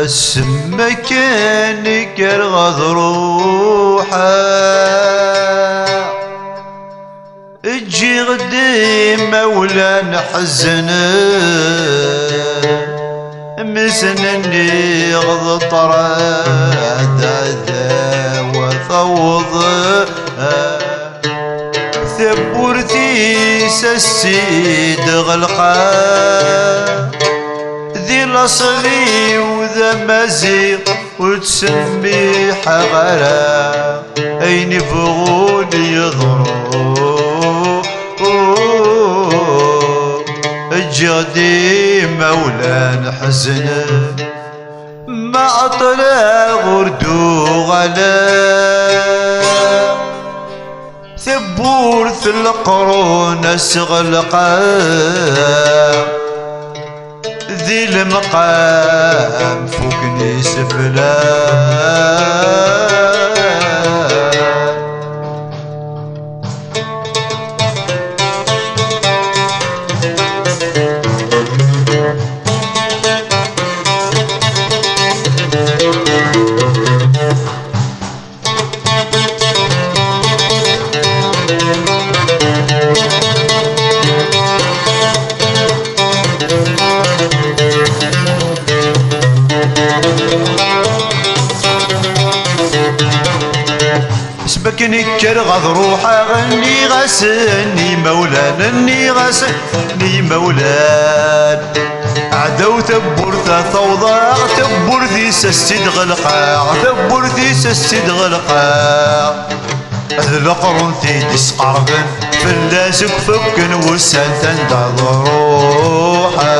السما كان كرغض روحه اجي غدي مولا نحزن مسنني غض طراد وثوض ثبورتي سسيد غلقا ذي الاصلي وذا مزيق وتسمي حغرا اين يبغون يضروا الجدي مولا حزن ما طلع غردو غلا ثبور في القرون استغلقا ذي المقام فوقني سفلا سبكني كرغض روحه غني غسني مولان اني غسني مولان عدو تبورث ثوضاء تبورثي سستد غلقا تبورثي سستد غلقا القرون تيدس قربن فلاسك فكن وسان تندض روحه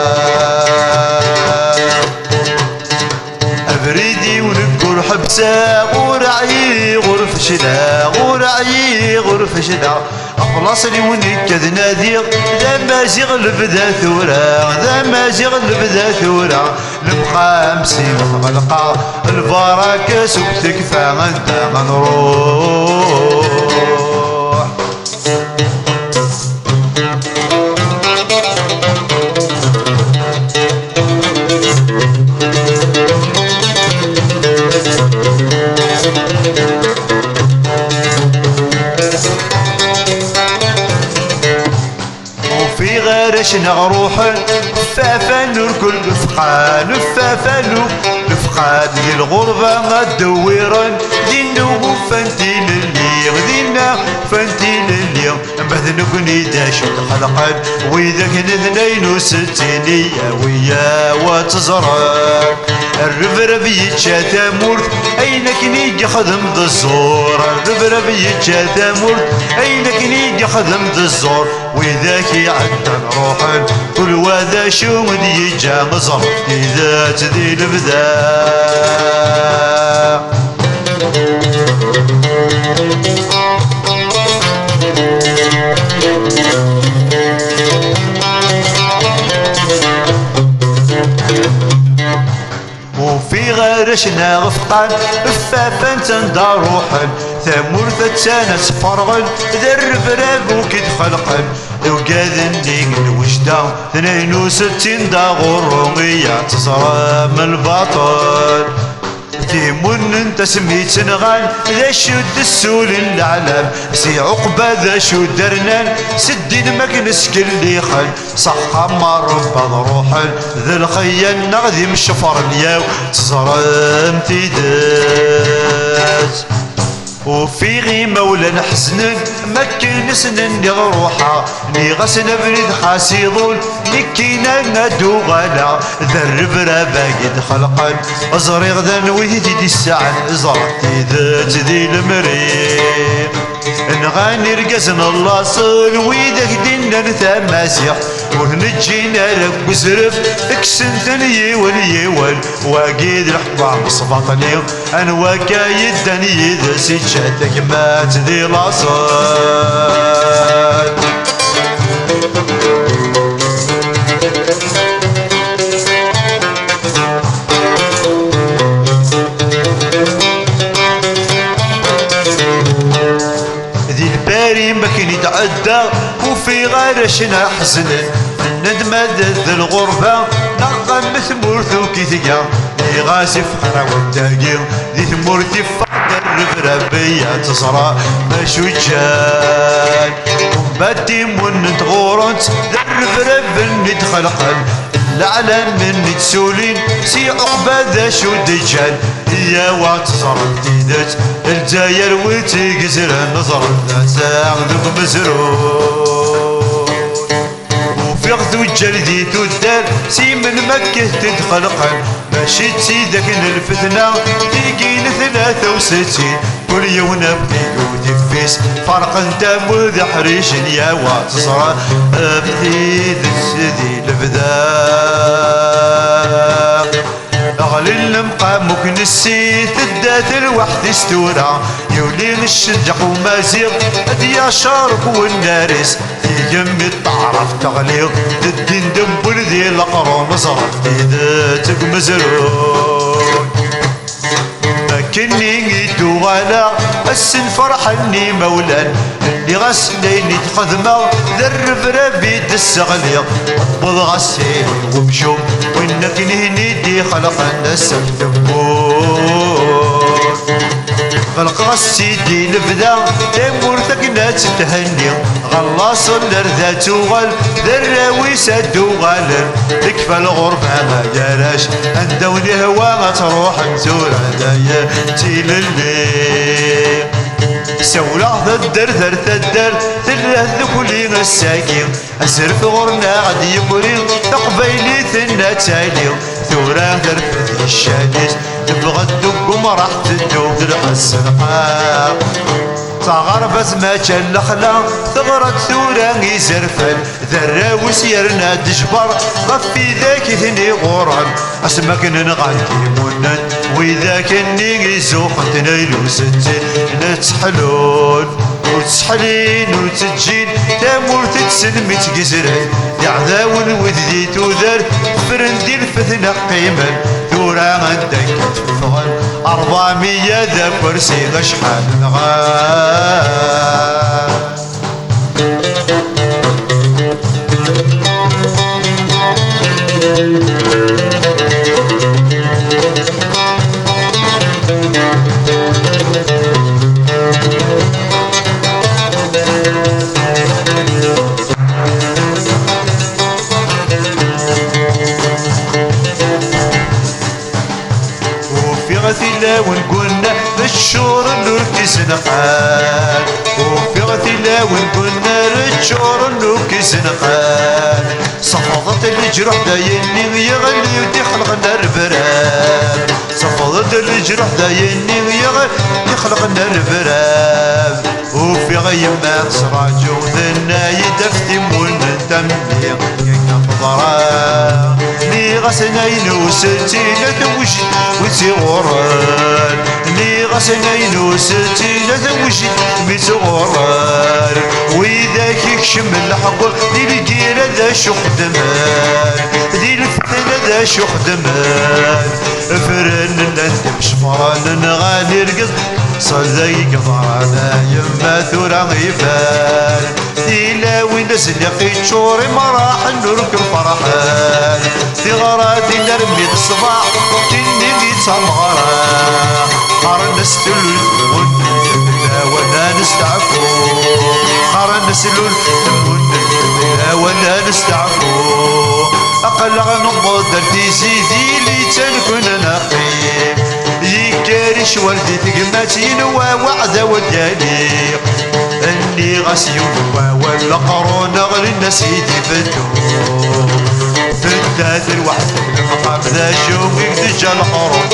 ابريدي ونقول حبسه غورعي غرف شدا غورعي غرف شدا اخلص لي ونكد ناديغ ذا مازيغ البدا ثورا ذا مازيغ البدا ثورا المخامسي والغلقه البركه سكتك فغندا غنروح وفي غيرش نغروح فافا نركل الفقان فافا الفقان دي الغربة غدويرا دينا فانتي للي غدينا فانتي للي بعد نكوني داشو خلقان وإذا كان 62 يا ويا وتزرق الرفرف يتشاتا مورت اينك نيجي خدم ذا الزور الرفرف يتشاتا مورت اينك نيجي خدم ذا الزور وذاك يعدل روحا كل وذا شو مدي يجا مزر اذا تذي البدا وفي غيرشنا غفقان فافا تندى روحا ثمور ثتانا تفرغن ذا الرفراب وكد خلقن وقاذن ديق الوجدة 62 دا غرمية تصرى من الباطل تيمون انت سميت نغال ذا شد السول العلام سي عقبة ذا شو درنان سدين مكنس كل خل صح مر بضروحا ذا الخيال نغذي مشفر الياو تصرم تيدات وفي غي مولا نحزنن مكن سنن روحا ني غسن بريد حاسيضون نكينا ندو غلا ذا الربرا باقي خلقا ازريغ ذا نويدي دي الساعة ازرتي ذات ذي المريم غاني رقزنا اللاصل ويدك دينا نتماسيح ونجينا لك بزرف اكسن ثاني واليوال واقيد الحطام صباطني انا وكايد دني ذا سيتشاتك ما تذي لاصل ما كان يتعدى وفي غارشنا حزن الندمة ذا الغربة نغم ثمور ثوكي ثقا لي غاسي فقرا والتاقي ذي ثمور تفقد الرفرابية تصرى باش وجان ومباتي من تغورنت ذا الرفراب نتخلقا العالم من تسولين سي عقبة ذا شو دجال يا واتصرف تيدت الجاير وتيقزر النظر لا ساعدك مزرور وفي غدو الجلدي تدار سي من مكة تدخلقا ماشي تسيدك الفتنة تيجين 63 كل يوم نبدي وتفيس فرق انت مذ حريش يا واتصرف بثيد السدي البذاء أغلي المقام ممكن السيث الدات الوحد استورا يولين الشجق ومازيغ أديا شارك والنارس يجمي الطعرف تغليغ الدين دنبل ذي القرون صرف تيداتك مزرون كني نيتو غالا السن فرحني مولان اللي غسليني تخدمه ذرب بيد السغليق بض غسيل ومشوم وانك نهني دي خلق الناس الدبور خلق غسيدي نبدا تيمور ثقنات تهني غلاص الارذات وغل ذراوي سدو غالر تكفى الغربة ما جراش اندوني هوا تروح نزور هدايا تيل الليل سولا ثدر ثدر ثلاث كلين الساكين أسرف غرنا غد يمرين تقبيلي ثنا تالي ثورا ثرفت الشاديس تبغى تدق راح تدوب درع السرقاء تغربت ما كان الأخلاق ثغرت ثورا يزرفن ذراوس يرنا تجبر غفي ذاك ثني غوران اسمك نغادي منن وإذا كني يزوق تنيلو ستين نتحلون وتسحلين وتجين تامور تتسلمي تجزرين يعذاون وذي تودر فرندي الفتنة قيما ثورا عندك تفغن 400 ذا كرسي غشحال نغان غثيلا ونقولنا بالشور نركز نقال وفي غثيلا ونقولنا بالشور نركز نقال صفضت الجروح دايني يغلي وتخلقنا البراب صفضت الجروح دايني يخلقنا البراب وفي غيما سراجو ذنا يدفتي من التمليق ينفضرا لي غسنين وستينة وجد وتغران لي غسنين وستينة وجد وتغران وإذاك يكشم الحقل دي الجيرة ذا شوخ دمان دي الفتنة ذا شوخ دمان فرن لندم شمران نغالي رقص صدق ضرانا يما ثورا غيبان ديلا وين سلقي تشوري مراحل نركب فرحان ثغراتي نرمي الصباح كني ميت المغرا قرن نستلل ونجبنا ولا نستعفو قرن نسلل ونجبنا ولا نستعفو أقل غنبض درتي زيدي لي تنكون نقيم يكارش والدي تقماتين ووعد وداليق اللي غسيون ولا قرون غير الناس يدفتو في الذات الوحدة المقام ذا شوق يكتجا القرون